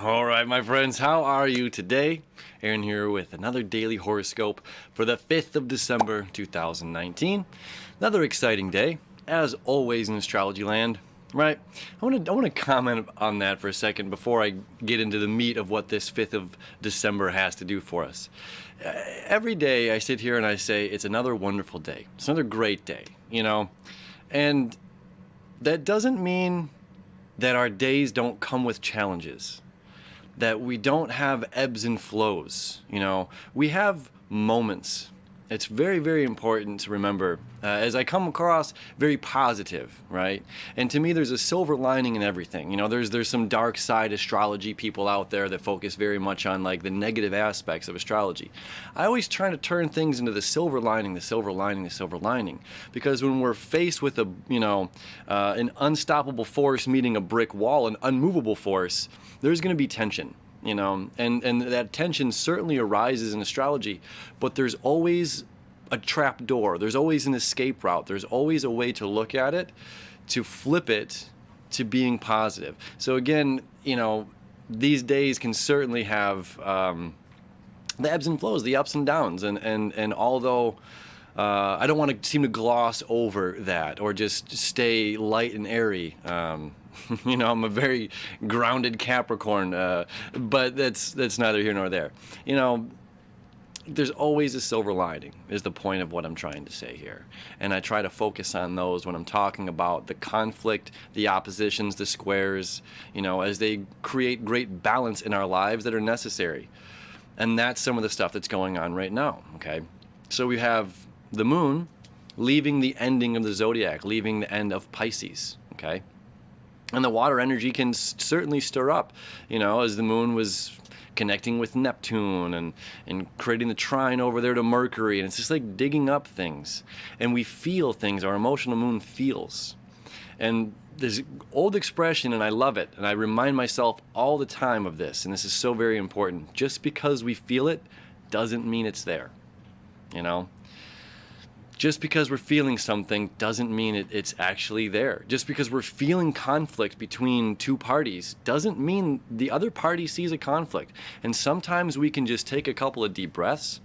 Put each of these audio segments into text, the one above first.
All right, my friends, how are you today? Aaron here with another daily horoscope for the 5th of December 2019. Another exciting day, as always in astrology land, right? I want to comment on that for a second before I get into the meat of what this 5th of December has to do for us. Every day I sit here and I say it's another wonderful day. It's another great day, And that doesn't mean that our days don't come with challenges, that we don't have ebbs and flows. We have moments. It's very, very important to remember, as I come across very positive, right? And to me, there's a silver lining in everything. There's some dark side astrology people out there that focus very much on like the negative aspects of astrology. I always try to turn things into the silver lining, the silver lining, the silver lining, because when we're faced with an unstoppable force meeting a brick wall, an unmovable force, there's going to be tension. And that tension certainly arises in astrology, but there's always a trap door. There's always an escape route. There's always a way to look at it, to flip it to being positive. So again, these days can certainly have the ebbs and flows, the ups and downs. And although I don't want to seem to gloss over that or just stay light and airy, I'm a very grounded Capricorn, but that's neither here nor there. There's always a silver lining is the point of what I'm trying to say here. And I try to focus on those when I'm talking about the conflict, the oppositions, the squares, as they create great balance in our lives that are necessary. And that's some of the stuff that's going on right now, okay? So we have the moon leaving the ending of the zodiac, leaving the end of Pisces, okay? And the water energy can certainly stir up, as the moon was connecting with Neptune and creating the trine over there to Mercury. And it's just like digging up things. And we feel things. Our emotional moon feels. And there's an old expression, and I love it. And I remind myself all the time of this. And this is so very important. Just because we feel it doesn't mean it's there, Just because we're feeling something doesn't mean it's actually there. Just because we're feeling conflict between two parties doesn't mean the other party sees a conflict. And sometimes we can just take a couple of deep breaths,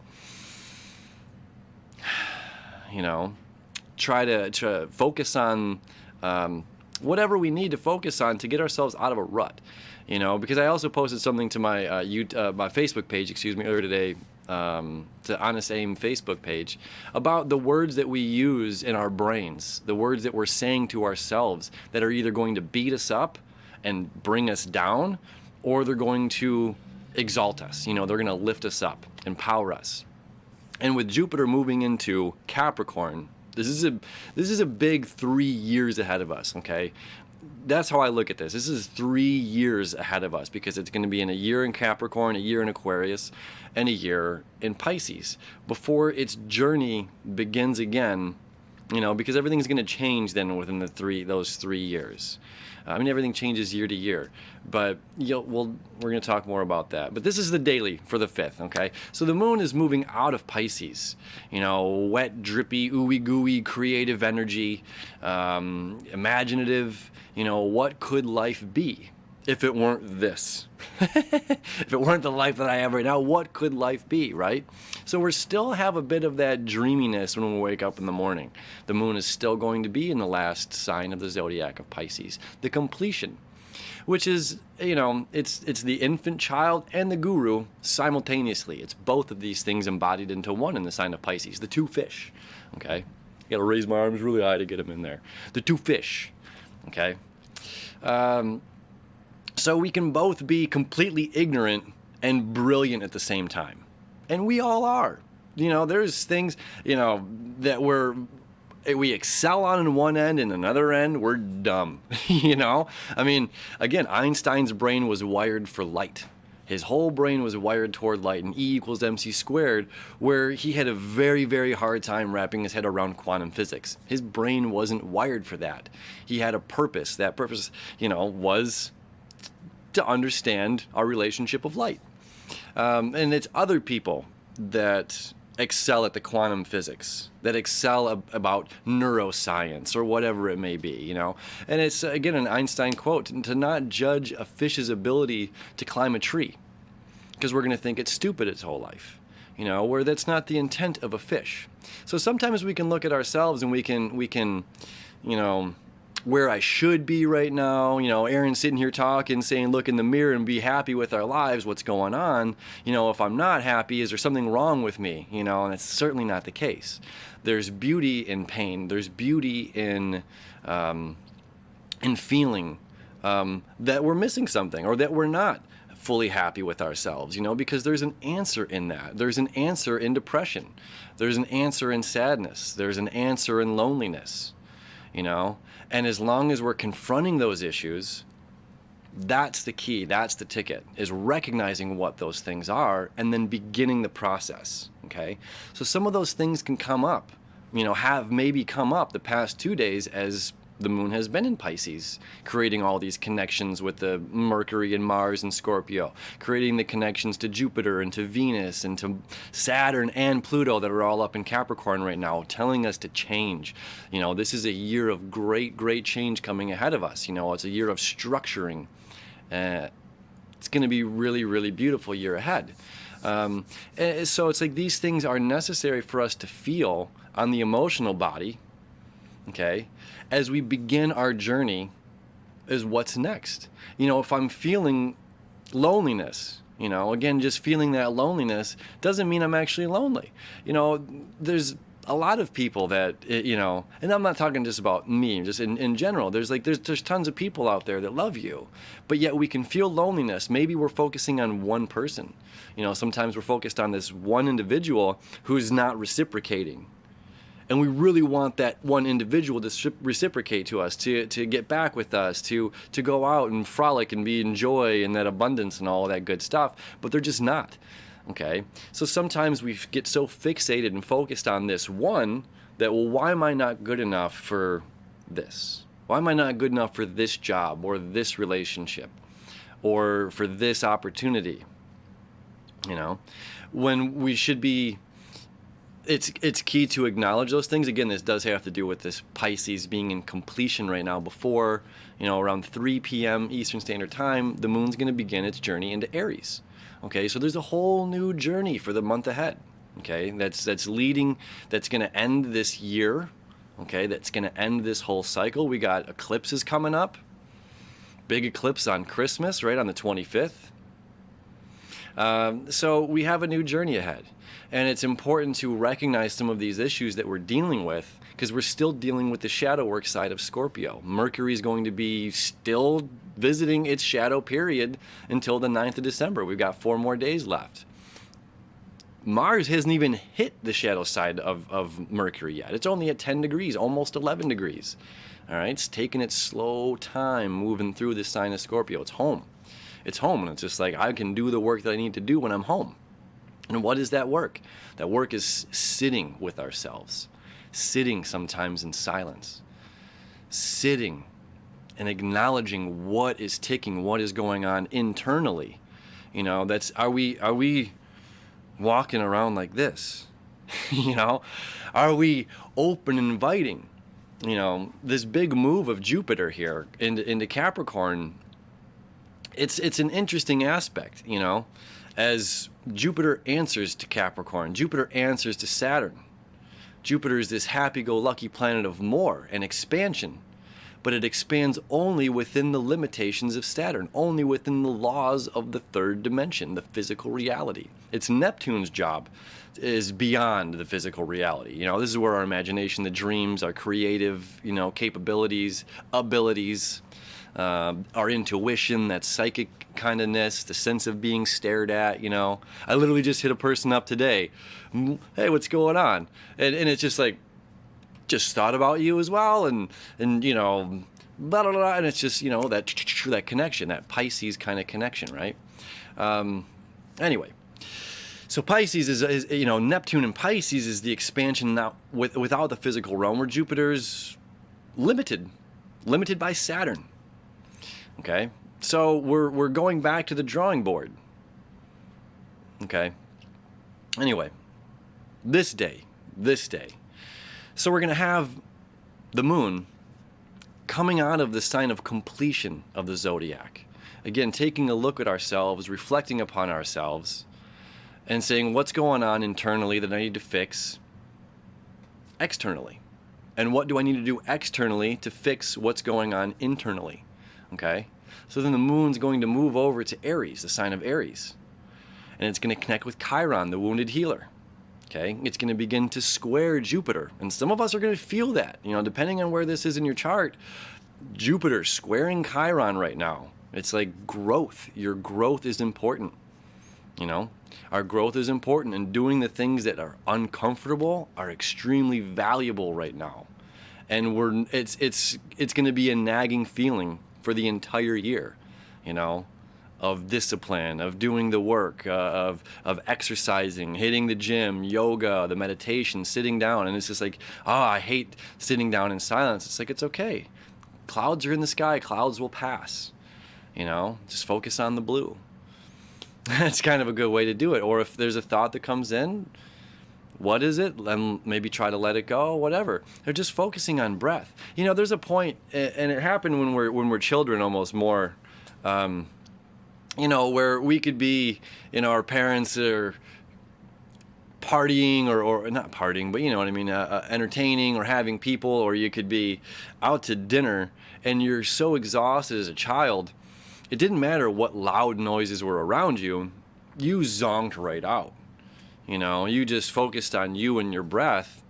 try to focus on whatever we need to focus on to get ourselves out of a rut. Because I also posted something to my my Facebook page, earlier today, to Honest Aim Facebook page, about the words that we use in our brains, the words that we're saying to ourselves that are either going to beat us up and bring us down, or they're going to exalt us. They're going to lift us up, empower us. And with Jupiter moving into Capricorn, this is a big 3 years ahead of us, okay? That's how I look at this. This is 3 years ahead of us, because it's going to be in a year in Capricorn, a year in Aquarius, and a year in Pisces before its journey begins again, because everything's going to change then within those 3 years. Everything changes year to year, but we're going to talk more about that. But this is the daily for the 5th, okay? So the moon is moving out of Pisces, wet, drippy, ooey gooey, creative energy, imaginative. What could life be if it weren't this? If it weren't the life that I have right now, what could life be, right? So we still have a bit of that dreaminess when we wake up in the morning. The moon is still going to be in the last sign of the zodiac of Pisces, the completion, which is, it's the infant child and the guru simultaneously. It's both of these things embodied into one in the sign of Pisces, the two fish, okay? Got to raise my arms really high to get them in there. The two fish, okay? So we can both be completely ignorant and brilliant at the same time. And we all are. There's things, that we excel on in one end, and another end, we're dumb. Again, Einstein's brain was wired for light. His whole brain was wired toward light, and E equals MC squared, where he had a very, very hard time wrapping his head around quantum physics. His brain wasn't wired for that. He had a purpose. That purpose, was to understand our relationship of light. And it's other people that excel at the quantum physics, that excel about neuroscience or whatever it may be, you know. And it's, again, an Einstein quote, to not judge a fish's ability to climb a tree, because we're going to think it's stupid its whole life, you know, where that's not the intent of a fish. So sometimes we can look at ourselves and we can, you know, where I should be right now, you know, Aaron's sitting here talking, saying, look in the mirror and be happy with our lives, what's going on. You know, if I'm not happy, is there something wrong with me? You know, and it's certainly not the case. There's beauty in pain. There's beauty in feeling that we're missing something, or that we're not fully happy with ourselves, you know, because there's an answer in that. There's an answer in depression. There's an answer in sadness. There's an answer in loneliness, you know. And as long as we're confronting those issues, that's the key, that's the ticket, is recognizing what those things are and then beginning the process, okay? So some of those things can come up, you know, have maybe come up the past 2 days as the moon has been in Pisces, creating all these connections with the Mercury and Mars and Scorpio, creating the connections to Jupiter and to Venus and to Saturn and Pluto that are all up in Capricorn right now, telling us to change. You know, this is a year of great, great change coming ahead of us. You know, it's a year of structuring. It's going to be really, really beautiful year ahead. So it's like these things are necessary for us to feel on the emotional body, okay, as we begin our journey, is what's next. You know, if I'm feeling loneliness, you know, again, just feeling that loneliness doesn't mean I'm actually lonely. You know, there's a lot of people that, you know, and I'm not talking just about me, just in general, there's tons of people out there that love you, but yet we can feel loneliness. Maybe we're focusing on one person. You know, sometimes we're focused on this one individual who's not reciprocating. And we really want that one individual to reciprocate to us, to get back with us, to go out and frolic and be in joy and that abundance and all of that good stuff, but they're just not, okay? So sometimes we get so fixated and focused on this one that, well, why am I not good enough for this? Why am I not good enough for this job or this relationship or for this opportunity? You know, when we should be... It's key to acknowledge those things. Again, this does have to do with this Pisces being in completion right now. Before, you know, around 3 p.m. Eastern Standard Time, the moon's going to begin its journey into Aries. Okay, so there's a whole new journey for the month ahead. Okay, that's going to end this year. Okay, that's going to end this whole cycle. We got eclipses coming up. Big eclipse on Christmas, right on the 25th. So we have a new journey ahead. And it's important to recognize some of these issues that we're dealing with, because we're still dealing with the shadow work side of Scorpio. Mercury is going to be still visiting its shadow period until the 9th of December. We've got 4 more days left. Mars hasn't even hit the shadow side of Mercury yet. It's only at 10 degrees, almost 11 degrees. All right, it's taking its slow time moving through this sign of Scorpio. It's home. It's home, and it's just like, I can do the work that I need to do when I'm home. And what is that work? That work is sitting with ourselves, sitting sometimes in silence, sitting and acknowledging what is ticking, what is going on internally. You know, are we walking around like this? You know, are we open and inviting? You know, this big move of Jupiter here into Capricorn, it's an interesting aspect, you know, as Jupiter answers to Capricorn. Jupiter answers to Saturn. Jupiter is this happy-go-lucky planet of more and expansion, but it expands only within the limitations of Saturn, only within the laws of the third dimension, the physical reality. It's Neptune's job is beyond the physical reality. You know, this is where our imagination, the dreams, our creative, you know, capabilities, abilities, our intuition, that psychic kindness, the sense of being stared at, you know. I literally just hit a person up today. Hey, what's going on? And it's just like, just thought about you as well, and you know, blah, blah, blah, and it's just, you know, that connection, that Pisces kind of connection, right? Anyway, so Pisces is, you know, Neptune and Pisces is the expansion now without the physical realm, where Jupiter's limited by Saturn. Okay, so we're going back to the drawing board. Okay, anyway, this day. So we're going to have the moon coming out of the sign of completion of the zodiac. Again, taking a look at ourselves, reflecting upon ourselves, and saying what's going on internally that I need to fix externally. And what do I need to do externally to fix what's going on internally? Okay? So then the moon's going to move over to Aries, the sign of Aries. And it's going to connect with Chiron, the wounded healer. Okay? It's going to begin to square Jupiter. And some of us are going to feel that. You know, depending on where this is in your chart, Jupiter squaring Chiron right now. It's like growth. Your growth is important. You know, our growth is important, and doing the things that are uncomfortable are extremely valuable right now. And it's going to be a nagging feeling for the entire year, you know, of discipline, of doing the work, of exercising, hitting the gym, yoga, the meditation, sitting down. And it's just like, I hate sitting down in silence. It's like, it's okay. Clouds are in the sky. Clouds will pass. You know, just focus on the blue. That's kind of a good way to do it. Or if there's a thought that comes in, what is it? And maybe try to let it go, whatever. They're just focusing on breath. You know, there's a point, and it happened when we're children almost more, you know, where we could be, you know, our parents are partying or not partying, but you know what I mean, entertaining or having people, or you could be out to dinner and you're so exhausted as a child. It didn't matter what loud noises were around you, you zonked right out. You know, you just focused on you and your breath,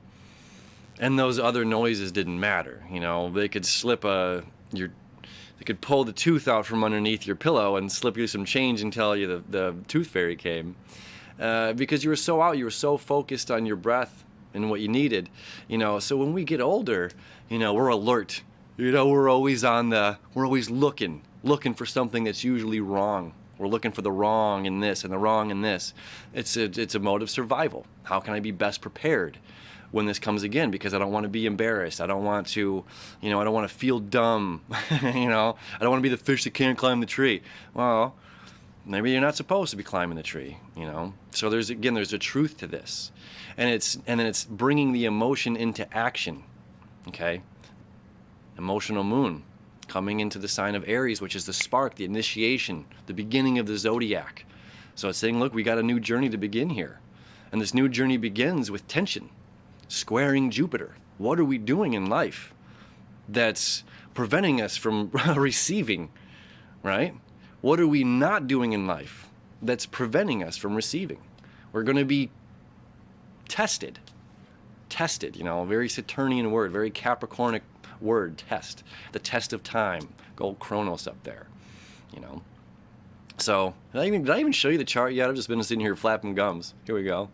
and those other noises didn't matter. You know, they could they could pull the tooth out from underneath your pillow and slip you some change and tell you the tooth fairy came. Because you were so out, you were so focused on your breath and what you needed. You know, so when we get older, you know, we're alert. You know, we're always looking for something that's usually wrong. We're looking for the wrong in this and the wrong in this. It's a mode of survival. How can I be best prepared when this comes again? Because I don't want to be embarrassed. I don't want to, you know, I don't want to feel dumb. You know, I don't want to be the fish that can't climb the tree. Well, maybe you're not supposed to be climbing the tree, you know. So there's a truth to this. And then it's bringing the emotion into action. Okay? Emotional moon coming into the sign of Aries, which is the spark, the initiation, the beginning of the zodiac. So it's saying, look, we got a new journey to begin here. And this new journey begins with tension, squaring Jupiter. What are we doing in life that's preventing us from receiving, right? What are we not doing in life that's preventing us from receiving? We're going to be tested, you know, a very Saturnian word, very Capricornic word, test, the test of time, gold Chronos up there, you know. So did I even show you the chart yet? I've just been sitting here flapping gums. Here we go.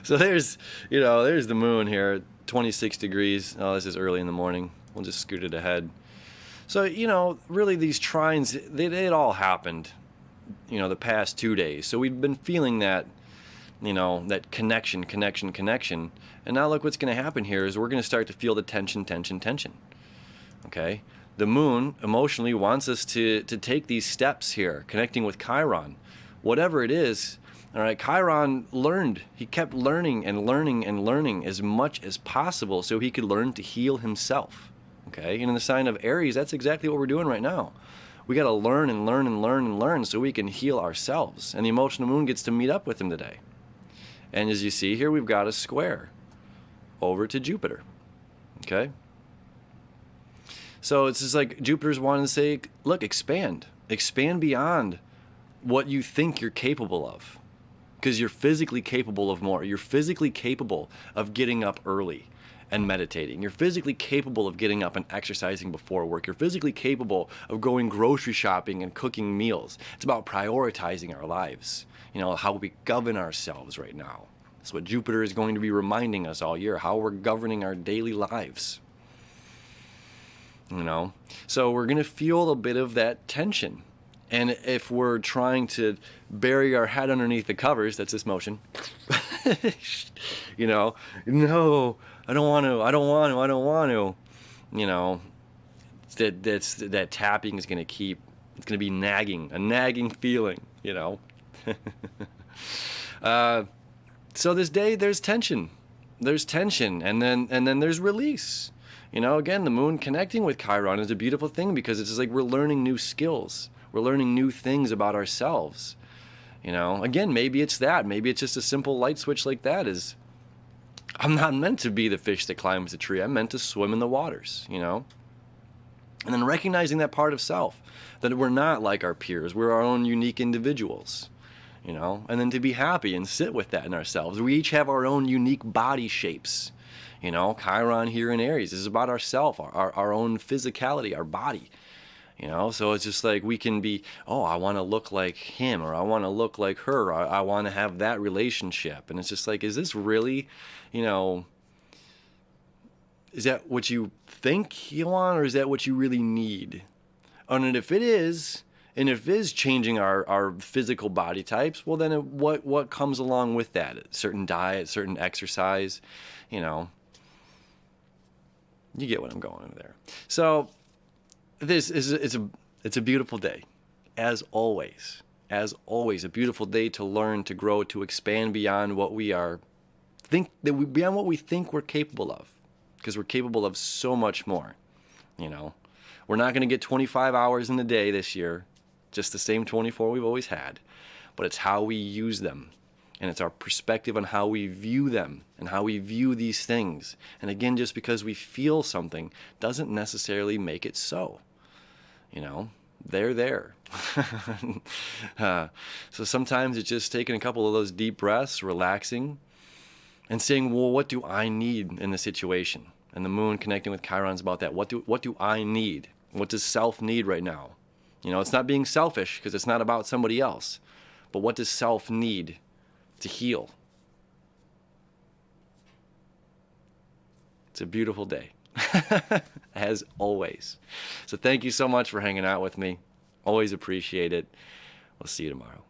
So there's the moon here, 26 degrees. Oh, this is early in the morning. We'll just scoot it ahead. So, you know, really these trines, it all happened, you know, the past 2 days. So we've been feeling that, you know, that connection. And now look what's going to happen here is we're going to start to feel the tension. Okay? The moon emotionally wants us to take these steps here, connecting with Chiron. Whatever it is, all right, Chiron learned. He kept learning as much as possible so he could learn to heal himself. Okay? And in the sign of Aries, that's exactly what we're doing right now. We got to learn so we can heal ourselves. And the emotional moon gets to meet up with him today. And as you see here, we've got a square over to Jupiter. Okay? So it's just like Jupiter's wanting to say, look, expand beyond what you think you're capable of, because you're physically capable of more. You're physically capable of getting up early and meditating. You're physically capable of getting up and exercising before work. You're physically capable of going grocery shopping and cooking meals. It's about prioritizing our lives, you know, how we govern ourselves right now. That's what Jupiter is going to be reminding us all year, how we're governing our daily lives. You know, so we're going to feel a bit of that tension. And if we're trying to bury our head underneath the covers, that's this motion. You know, no, I don't want to. You know, that tapping is going to it's going to be a nagging feeling, you know. So this day, there's tension. There's tension, and then there's release. You know, again, the moon connecting with Chiron is a beautiful thing because it's just like we're learning new skills. We're learning new things about ourselves. You know, again, maybe it's that. Maybe it's just a simple light switch like that is, I'm not meant to be the fish that climbs the tree. I'm meant to swim in the waters, you know? And then recognizing that part of self, that we're not like our peers. We're our own unique individuals, you know? And then to be happy and sit with that in ourselves. We each have our own unique body shapes. You know, Chiron here in Aries is about ourself, our own physicality, our body. You know, so it's just like we can be, oh, I want to look like him, or I want to look like her, or I want to have that relationship. And it's just like, is this really, you know, is that what you think you want, or is that what you really need? And if it is, and if it is changing our physical body types, well, then what comes along with that? Certain diet, certain exercise, you know. You get what I'm going over there. So this is it's a beautiful day, as always. As always, a beautiful day to learn, to grow, to expand beyond what we are beyond what we think we're capable of, because we're capable of so much more. You know, we're not going to get 25 hours in the day this year, just the same 24 we've always had, but it's how we use them. And it's our perspective on how we view them and how we view these things. And again, just because we feel something doesn't necessarily make it so. You know, they're there. So sometimes it's just taking a couple of those deep breaths, relaxing, and saying, well, what do I need in the situation? And the moon connecting with Chiron's about that. What do I need? What does self need right now? You know, it's not being selfish because it's not about somebody else. But what does self need to heal? It's a beautiful day, as always. So thank you so much for hanging out with me. Always appreciate it. We'll see you tomorrow.